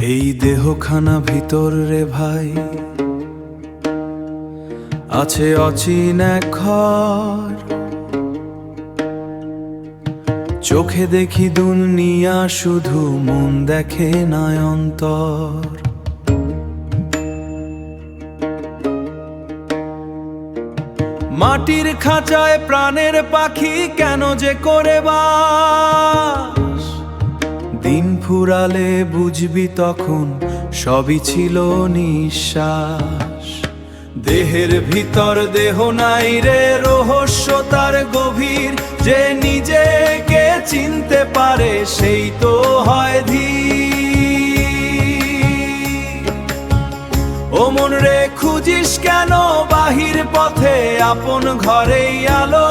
এই দেহখানা ভিতর রে ভাই আছে অচিন এক ঘর। চোখে দেখি দুনিয়া শুধু, মন দেখে না অন্তর। মাটির খাঁচায় প্রাণের পাখি কেন যে করে বাস, দিন ফুরালে বুঝবি তখন সবই ছিল নিঃশ্বাস। দেহের ভিতর দেহ নাই রে, রহস্য তার গভীর। যে নিজেকে চিনতে পারে সেই তো হয় ধীর। ও মন রে খুঁজিস কেন বাহির পথে, আপন ঘরেই আলো।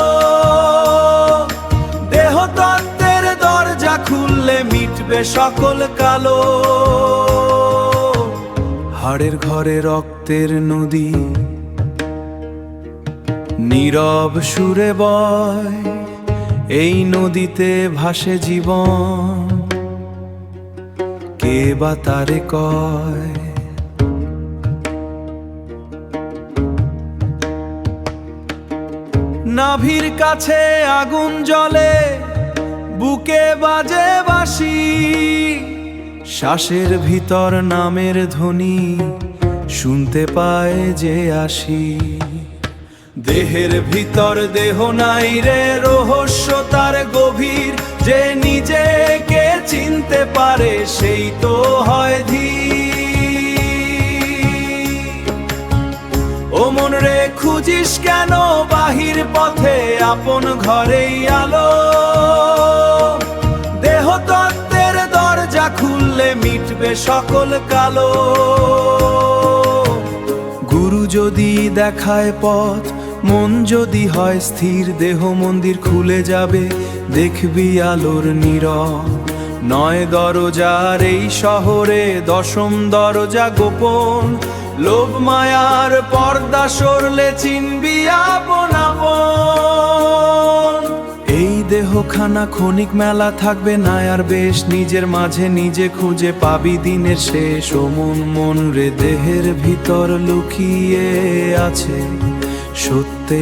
দেহ তত্ত্বের দরজা খুললে মিটবে সকল কালো। হাড়ের ঘরে রক্তের নদী নীরব সুরে বয়, এই নদীতে ভাসে জীবন, কে বা তারে কয়। নাভির কাছে আগুন জ্বলে, বুকে বাজে বাঁশি। শ্বাসের ভিতর নামের ধ্বনি শুনতে পায় যে আসি। দেহের ভিতর দেহ নাই রে, রহস্য তার গভীর। যে নিজেকে চিনতে পারে সেই তো হয় ধীর। ও মন রে খুঁজিস কেন বাহির পথে, আপন ঘরেই আলো। দেহ তত্ত্বের দরজা খুললে মিটবে সকল কালো। গুরু যদি দেখায় পথ, মন যদি হয় স্থির, দেহ মন্দির খুলে যাবে দেখবি আলোর নীরব। নয় দরজার এই শহরে, দশম দরজা গোপন। লোভ মায়ার পর্দা সরলে চিনবি আপন আপন। এই দেহখানা ক্ষণিক মেলা থাকবে না আর বেশ, নিজের মাঝে নিজে খুঁজে পাবি দিনের শেষ। ও মন মন রে দেহের ভিতর লুকিয়ে আছে সত্য।